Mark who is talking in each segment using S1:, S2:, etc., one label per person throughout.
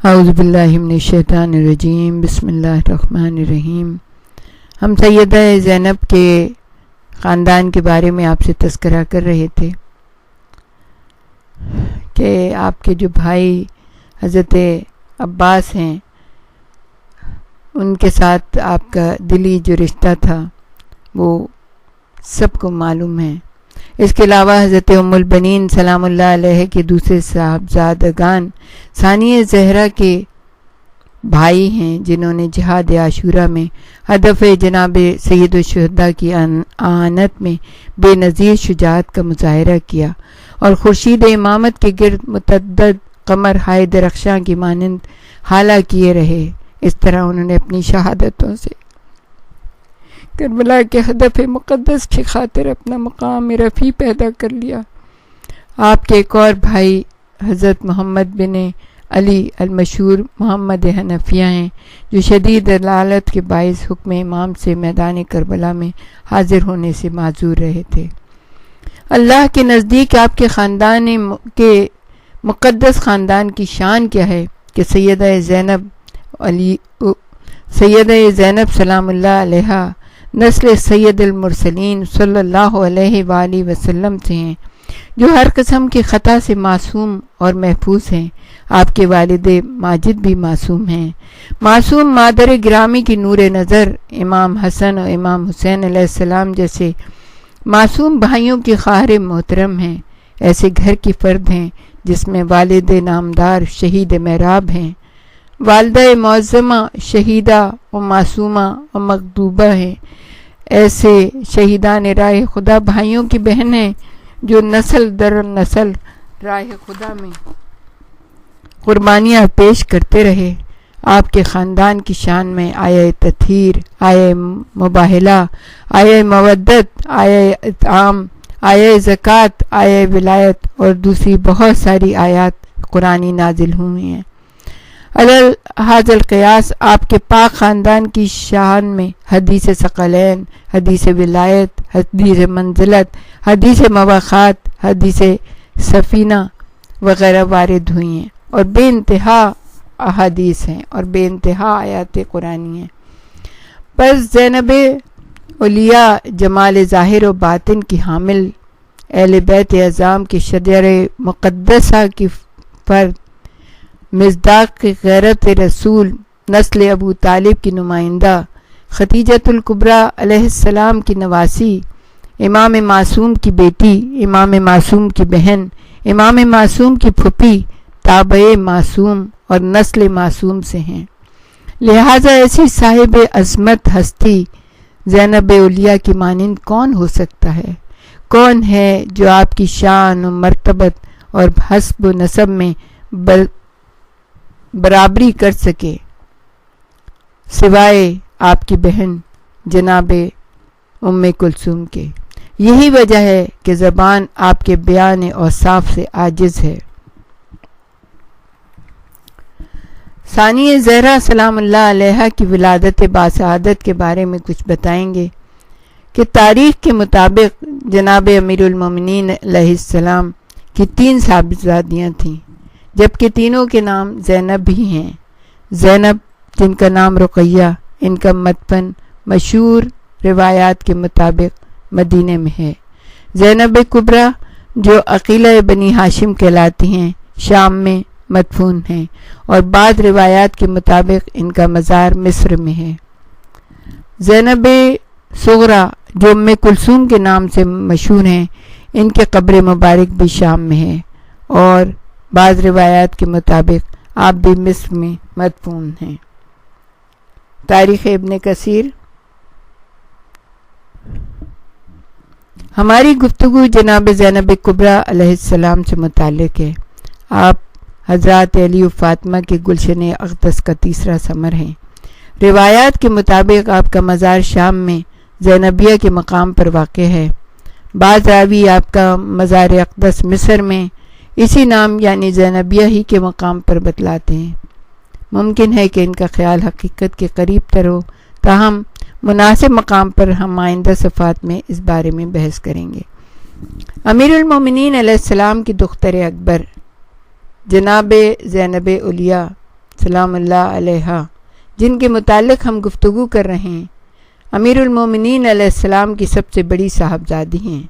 S1: اعوذ باللہ من الشیطان الرجیم، بسم اللہ الرحمن الرحیم۔ ہم سیدہ زینب کے خاندان کے بارے میں آپ سے تذکرہ کر رہے تھے کہ آپ کے جو بھائی حضرت عباس ہیں ان کے ساتھ آپ کا دلی جو رشتہ تھا وہ سب کو معلوم ہے۔ اس کے علاوہ حضرت ام البنین سلام اللہ علیہ کے دوسرے صاحبزادگان ثانیہ زہرا کے بھائی ہیں جنہوں نے جہاد عاشورہ میں ہدف جناب سید الشہداء کی اعانت میں بے نظیر شجاعت کا مظاہرہ کیا اور خورشید امامت کے گرد متعدد قمر ہائے درخشاں کی مانند حالہ کیے رہے۔ اس طرح انہوں نے اپنی شہادتوں سے کربلا کے ہدف مقدس کی خاطر اپنا مقام رفیع پیدا کر لیا۔ آپ کے ایک اور بھائی حضرت محمد بن علی المشہور محمد حنفیہ ہیں جو شدید ضلالت کے باعث حکم امام سے میدان کربلا میں حاضر ہونے سے معذور رہے تھے۔ اللہ کے نزدیک آپ کے خاندان کے مقدس خاندان کی شان کیا ہے کہ سیدہ زینب سلام اللہ علیہ نسل سید المرسلین صلی اللہ علیہ وآلہ وسلم سے ہیں جو ہر قسم کی خطا سے معصوم اور محفوظ ہیں۔ آپ کے والد ماجد بھی معصوم ہیں، معصوم مادر گرامی کی نور نظر امام حسن اور امام حسین علیہ السلام جیسے معصوم بھائیوں کی خواہر محترم ہیں۔ ایسے گھر کی فرد ہیں جس میں والد نامدار شہید محراب ہیں، والدہ معظمہ شہیدہ و معصومہ و مغضوبہ ہیں۔ ایسے شہیدان راہ خدا بھائیوں کی بہن ہیں جو نسل در نسل راہ خدا میں قربانیاں پیش کرتے رہے۔ آپ کے خاندان کی شان میں آیہ تطہیر، آیہ مباہلہ، آیہ مودت، آیہ اطعام، آیہ زکوٰۃ، آیہ ولایت اور دوسری بہت ساری آیات قرآنی نازل ہوئی ہیں۔ حاضر القیاس آپ کے پاک خاندان کی شان میں حدیث ثقلین، حدیث ولایت، حدیث منزلت، حدیث مواخات، حدیث سفینہ وغیرہ وارد ہوئی ہیں اور بے انتہا احادیث ہیں اور بے انتہا آیات قرآنی ہیں۔ بس زینب اولیاء جمال ظاہر و باطن کی حامل اہل بیت اعظام کی شجر مقدسہ کی فرد، مصداق کی غیرت رسول، نسل ابو طالب کی نمائندہ، ختیجۃ الکبریٰ علیہ السلام کی نواسی، امام معصوم کی بیٹی، امام معصوم کی بہن، امام معصوم کی پھوپھی، تابع معصوم اور نسل معصوم سے ہیں۔ لہٰذا ایسی صاحب عظمت ہستی زینب اولیاء کی مانند کون ہو سکتا ہے؟ کون ہے جو آپ کی شان و مرتبت اور حسب و نسب میں برابری کر سکے سوائے آپ کی بہن جناب ام کلثوم کے؟ یہی وجہ ہے کہ زبان آپ کے بیان اوصاف سے عاجز ہے۔ ثانیہ زہرا سلام اللہ علیہ کی ولادت باسعادت کے بارے میں کچھ بتائیں گے کہ تاریخ کے مطابق جناب امیر المومنین علیہ السلام کی 3 صاحبزادیاں تھیں جبکہ تینوں کے نام زینب بھی ہیں۔ زینب جن کا نام رقیہ، ان کا مدفن مشہور روایات کے مطابق مدینہ میں ہے۔ زینب کبریٰ جو عقیلہ بنی ہاشم کہلاتی ہیں شام میں مدفون ہیں اور بعض روایات کے مطابق ان کا مزار مصر میں ہے۔ زینب صغریٰ جو ام کلثوم کے نام سے مشہور ہیں، ان کے قبر مبارک بھی شام میں ہے اور بعض روایات کے مطابق آپ بھی مصر میں مدفون ہیں۔ تاریخ ابن کثیر۔ ہماری گفتگو جناب زینب کبریٰ علیہ السلام سے متعلق ہے۔ آپ حضرات علی و فاطمہ کے گلشن اقدس کا تیسرا ثمر ہیں۔ روایات کے مطابق آپ کا مزار شام میں زینبیہ کے مقام پر واقع ہے۔ بعض راوی آپ کا مزار اقدس مصر میں اسی نام یعنی زینبیہ ہی کے مقام پر بتلاتے ہیں۔ ممکن ہے کہ ان کا خیال حقیقت کے قریب تر ہو، تاہم مناسب مقام پر ہم آئندہ صفحات میں اس بارے میں بحث کریں گے۔ امیر المومنین علیہ السلام کی دختر اکبر جناب زینب اولیاء سلام اللہ علیہ جن کے متعلق ہم گفتگو کر رہے ہیں امیر المومنین علیہ السلام کی سب سے بڑی صاحبزادی ہیں۔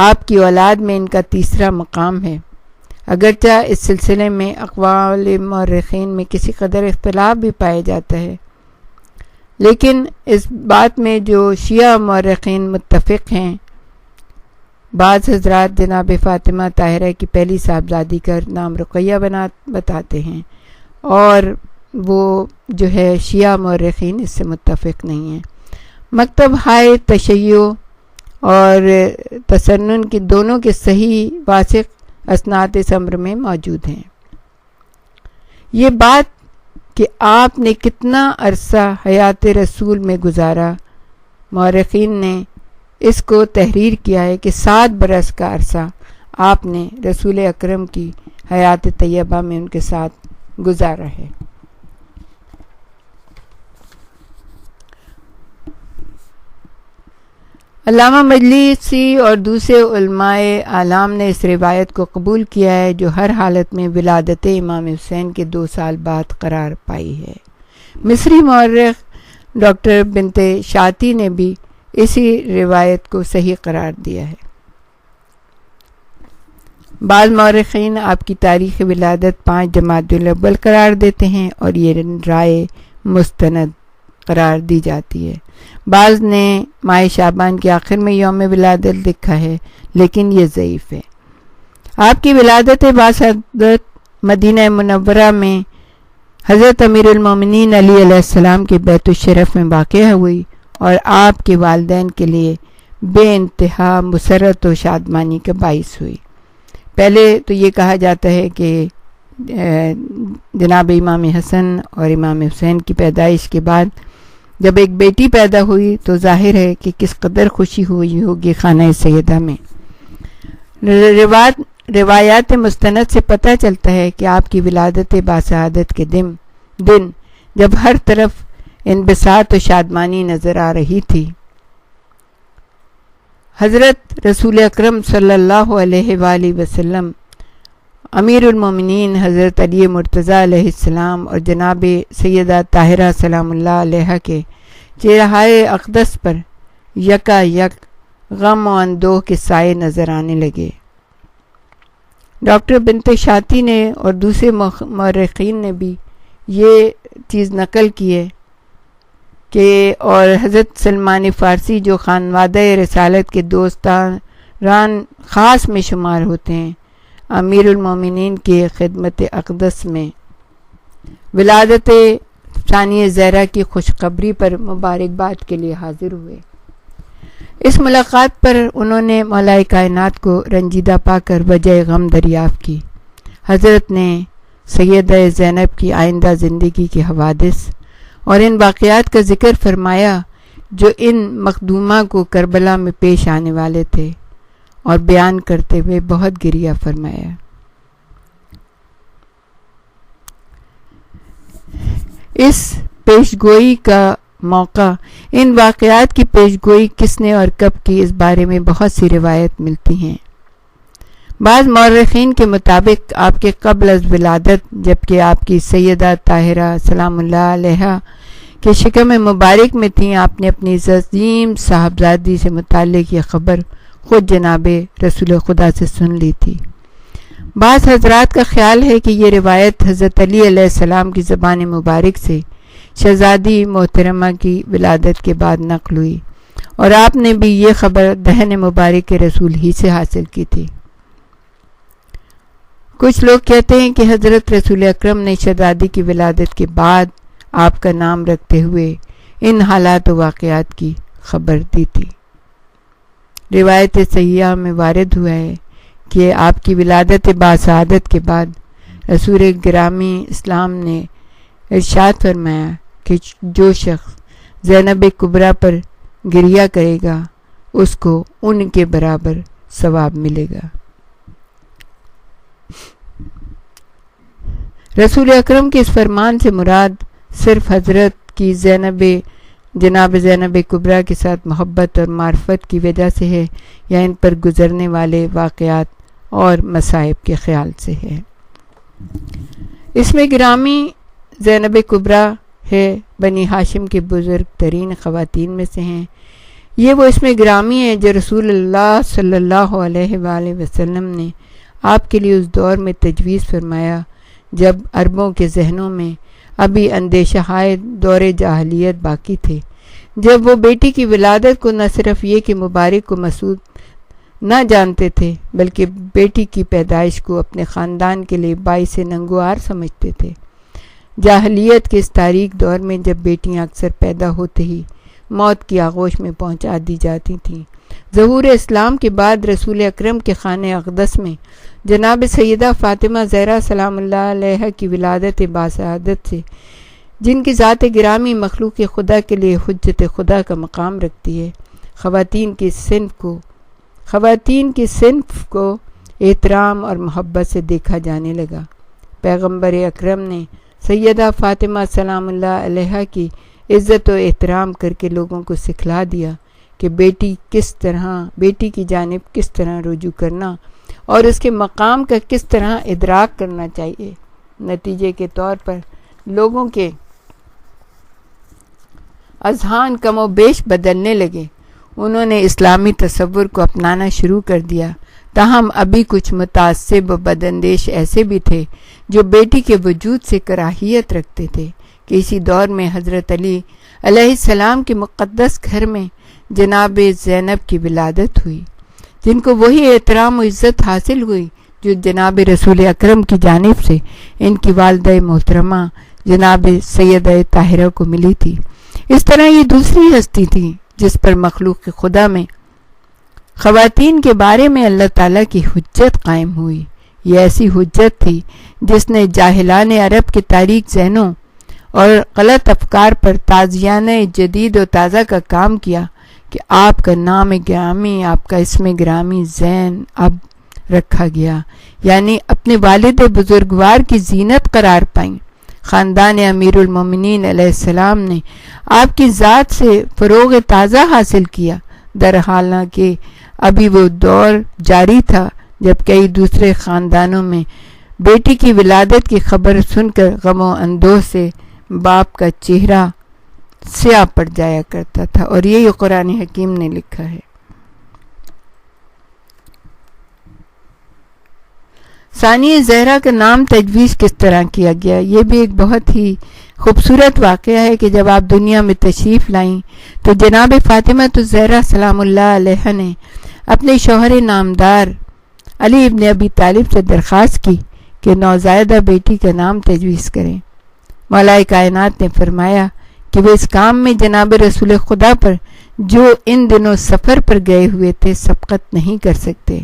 S1: آپ کی اولاد میں ان کا تیسرا مقام ہے۔ اگرچہ اس سلسلے میں اقوال مورخین میں کسی قدر اختلاف بھی پایا جاتا ہے، لیکن اس بات میں جو شیعہ مورخین متفق ہیں، بعض حضرات جناب فاطمہ طاہرہ کی پہلی صاحبزادی کا نام رقیہ بتاتے ہیں، اور وہ جو ہے شیعہ مورخین اس سے متفق نہیں ہیں۔ مکتب ہائے تشیع اور تسنن کی دونوں کے صحیح واثق اسناد اس امر میں موجود ہیں۔ یہ بات کہ آپ نے کتنا عرصہ حیات رسول میں گزارا، مورخین نے اس کو تحریر کیا ہے کہ 7 برس کا عرصہ آپ نے رسول اکرم کی حیات طیبہ میں ان کے ساتھ گزارا ہے۔ علامہ مجلسی اور دوسرے علماء اعلام نے اس روایت کو قبول کیا ہے، جو ہر حالت میں ولادت امام حسین کے 2 سال بعد قرار پائی ہے۔ مصری مورخ ڈاکٹر بنت شاطی نے بھی اسی روایت کو صحیح قرار دیا ہے۔ بعض مورخین آپ کی تاریخ ولادت 5 جمادی الاول قرار دیتے ہیں اور یہ رائے مستند قرار دی جاتی ہے۔ بعض نے ماہ شعبان کے آخر میں یوم ولادت لکھا ہے، لیکن یہ ضعیف ہے۔ آپ کی ولادت باسعادت مدینہ منورہ میں حضرت امیر المومنین علی علیہ السلام کے بیت الشرف میں واقع ہوئی اور آپ کے والدین کے لیے بے انتہا مسرت و شادمانی کا باعث ہوئی۔ پہلے تو یہ کہا جاتا ہے کہ جناب امام حسن اور امام حسین کی پیدائش کے بعد جب ایک بیٹی پیدا ہوئی تو ظاہر ہے کہ کس قدر خوشی ہوئی ہوگی خانہ سیدہ میں۔ روایات مستند سے پتہ چلتا ہے کہ آپ کی ولادت باسعادت کے دن جب ہر طرف انبساط و شادمانی نظر آ رہی تھی، حضرت رسول اکرم صلی اللہ علیہ وآلہ وسلم، امیر المومنین حضرت علی مرتضیٰ علیہ السلام اور جناب سیدہ طاہرہ سلام اللہ علیہ کے چہرۂ اقدس پر یکا یک غم و اندوہ کے سائے نظر آنے لگے۔ ڈاکٹر بنت شاطی نے اور دوسرے مورخین نے بھی یہ چیز نقل کی ہے کہ اور حضرت سلمان فارسی جو خانوادہ رسالت کے دوستان خاص میں شمار ہوتے ہیں، امیر المومنین کی خدمت اقدس میں ولادت ثانیہ زہرا کی خوشخبری پر مبارکباد کے لیے حاضر ہوئے۔ اس ملاقات پر انہوں نے مولا کائنات کو رنجیدہ پا کر وجہ غم دریافت کی۔ حضرت نے سیدہ زینب کی آئندہ زندگی کے حوادث اور ان واقعات کا ذکر فرمایا جو ان مخدومہ کو کربلا میں پیش آنے والے تھے، اور بیان کرتے ہوئے بہت گریہ فرمایا۔ اس پیشگوئی کا موقع، ان واقعات کی پیشگوئی کس نے اور کب کی، اس بارے میں بہت سی روایت ملتی ہیں۔ بعض مورخین کے مطابق آپ کے قبل از ولادت، جبکہ آپ کی سیدہ طاہرہ سلام اللہ علیہ کے شکم مبارک میں تھیں، آپ نے اپنی عظیم صاحبزادی سے متعلق یہ خبر خود جناب رسول خدا سے سن لی تھی۔ بعض حضرات کا خیال ہے کہ یہ روایت حضرت علی علیہ السلام کی زبان مبارک سے شہزادی محترمہ کی ولادت کے بعد نقل ہوئی، اور آپ نے بھی یہ خبر دہن مبارک کے رسول ہی سے حاصل کی تھی۔ کچھ لوگ کہتے ہیں کہ حضرت رسول اکرم نے شہزادی کی ولادت کے بعد آپ کا نام رکھتے ہوئے ان حالات و واقعات کی خبر دی تھی۔ روایت صحیحہ میں وارد ہوا ہے کہ آپ کی ولادت باسعادت کے بعد رسول گرامی اسلام نے ارشاد فرمایا کہ جو شخص زینب کبریٰ پر گریہ کرے گا اس کو ان کے برابر ثواب ملے گا۔ رسول اکرم کے اس فرمان سے مراد صرف حضرت کی جناب زینب کبریٰ کے ساتھ محبت اور معرفت کی وجہ سے ہے، یا ان پر گزرنے والے واقعات اور مصائب کے خیال سے ہے۔ اس میں گرامی زینب کبریٰ ہے بنی ہاشم کے بزرگ ترین خواتین میں سے ہیں۔ یہ وہ اسم گرامی ہے جو رسول اللہ صلی اللہ علیہ وآلہ وسلم نے آپ کے لیے اس دور میں تجویز فرمایا جب عربوں کے ذہنوں میں ابھی اندیشہ ہائے دور جاہلیت باقی تھے، جب وہ بیٹی کی ولادت کو نہ صرف یہ کہ مبارک کو مسعود نہ جانتے تھے بلکہ بیٹی کی پیدائش کو اپنے خاندان کے لیے باعث ننگوار سمجھتے تھے۔ جاہلیت کے اس تاریک دور میں جب بیٹیاں اکثر پیدا ہوتے ہی موت کی آغوش میں پہنچا دی جاتی تھیں، ظہور اسلام کے بعد رسول اکرم کے خانہ اقدس میں جناب سیدہ فاطمہ زہرا سلام اللہ علیہ کی ولادت باسعادت سے، جن کی ذات گرامی مخلوق خدا کے لیے حجت خدا کا مقام رکھتی ہے، خواتین کی صنف کو احترام اور محبت سے دیکھا جانے لگا۔ پیغمبر اکرم نے سیدہ فاطمہ سلام اللہ علیہ کی عزت و احترام کر کے لوگوں کو سکھلا دیا کہ بیٹی کی جانب کس طرح رجوع کرنا اور اس کے مقام کا کس طرح ادراک کرنا چاہیے۔ نتیجے کے طور پر لوگوں کے اذہان کم و بیش بدلنے لگے، انہوں نے اسلامی تصور کو اپنانا شروع کر دیا۔ تاہم ابھی کچھ متعصب و بداندیش ایسے بھی تھے جو بیٹی کے وجود سے کراہیت رکھتے تھے کہ اسی دور میں حضرت علی علیہ السلام کے مقدس گھر میں جناب زینب کی ولادت ہوئی، جن کو وہی احترام و عزت حاصل ہوئی جو جناب رسول اکرم کی جانب سے ان کی والدہ محترمہ جناب سیدہ طاہرہ کو ملی تھی۔ اس طرح یہ دوسری ہستی تھی جس پر مخلوق خدا میں خواتین کے بارے میں اللہ تعالیٰ کی حجت قائم ہوئی۔ یہ ایسی حجت تھی جس نے جاہلان عرب کے تاریک ذہنوں اور غلط افکار پر تازیانہ جدید و تازہ کا کام کیا کہ آپ کا نام گرامی، آپ کا اسم گرامی زین اب رکھا گیا، یعنی اپنے والد بزرگوار کی زینت قرار پائیں۔ خاندان امیر المومنین علیہ السلام نے آپ کی ذات سے فروغ تازہ حاصل کیا، در حالانکہ ابھی وہ دور جاری تھا جب کئی دوسرے خاندانوں میں بیٹی کی ولادت کی خبر سن کر غم و اندوہ سے باپ کا چہرہ سیاہ پڑ جایا کرتا تھا، اور یہی قرآن حکیم نے لکھا ہے۔ ثانیہ زہرا کا نام تجویز کس طرح کیا گیا؟ یہ بھی ایک بہت ہی خوبصورت واقعہ ہے کہ جب آپ دنیا میں تشریف لائیں تو جناب فاطمہ الزہرا سلام اللہ علیہ نے اپنے شوہر نامدار علی ابن ابی طالب سے درخواست کی کہ نوزائیدہ بیٹی کا نام تجویز کریں۔ مولا کائنات نے فرمایا کہ وہ اس کام میں جناب رسول خدا پر جو ان دنوں سفر پر گئے ہوئے تھے سبقت نہیں کر سکتے۔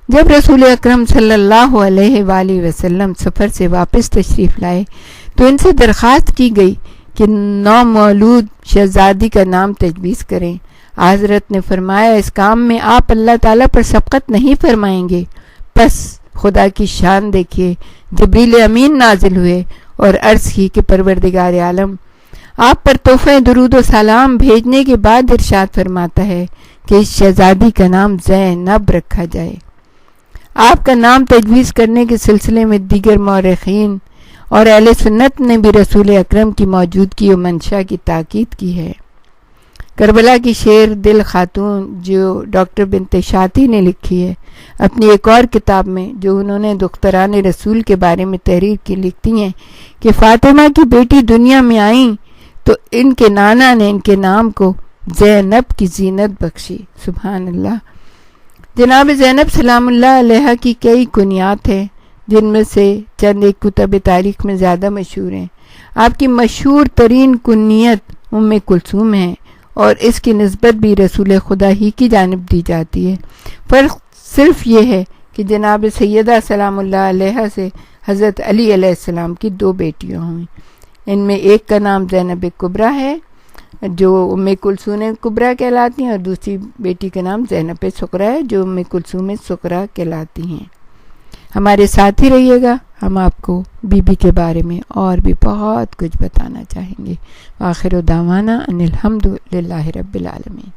S1: جب رسول اکرم صلی اللہ علیہ وآلہ وسلم سفر سے واپس تشریف لائے تو ان سے درخواست کی گئی کہ نو مولود شہزادی کا نام تجویز کریں۔ حضرت نے فرمایا اس کام میں آپ اللہ تعالیٰ پر سبقت نہیں فرمائیں گے۔ پس خدا کی شان دیکھیے، جبریل امین نازل ہوئے اور عرض کی کہ پروردگار عالم آپ پر تحفہ درود و سلام بھیجنے کے بعد ارشاد فرماتا ہے کہ اس شہزادی کا نام زینب رکھا جائے۔ آپ کا نام تجویز کرنے کے سلسلے میں دیگر مورخین اور اہل سنت نے بھی رسول اکرم کی موجودگی و منشا کی تاکید کی ہے۔ کربلا کی شیر دل خاتون جو ڈاکٹر بنت شاطی نے لکھی ہے اپنی ایک اور کتاب میں، جو انہوں نے دختران رسول کے بارے میں تحریر کی، لکھتی ہیں کہ فاطمہ کی بیٹی دنیا میں آئیں تو ان کے نانا نے ان کے نام کو زینب کی زینت بخشی۔ سبحان اللہ۔ جناب زینب سلام اللہ علیہ کی کئی کنیات ہیں جن میں سے چند ایک کتب تاریخ میں زیادہ مشہور ہیں۔ آپ کی مشہور ترین کنیت ام کلثوم ہے اور اس کی نسبت بھی رسول خدا ہی کی جانب دی جاتی ہے۔ فرق صرف یہ ہے کہ جناب سیدہ سلام اللہ علیہ سے حضرت علی علیہ السلام کی دو بیٹیاں ہوئیں۔ ان میں ایک کا نام زینب کبریٰ ہے جو ام کلثوم کبریٰ کہلاتی ہیں، اور دوسری بیٹی کا نام زینب صغریٰ ہے جو ام کلثوم صغریٰ کہلاتی ہیں۔ ہمارے ساتھ ہی رہیے گا، ہم آپ کو بی بی کے بارے میں اور بھی بہت کچھ بتانا چاہیں گے۔ آخر دعوانا ان الحمد للہ رب العالمین۔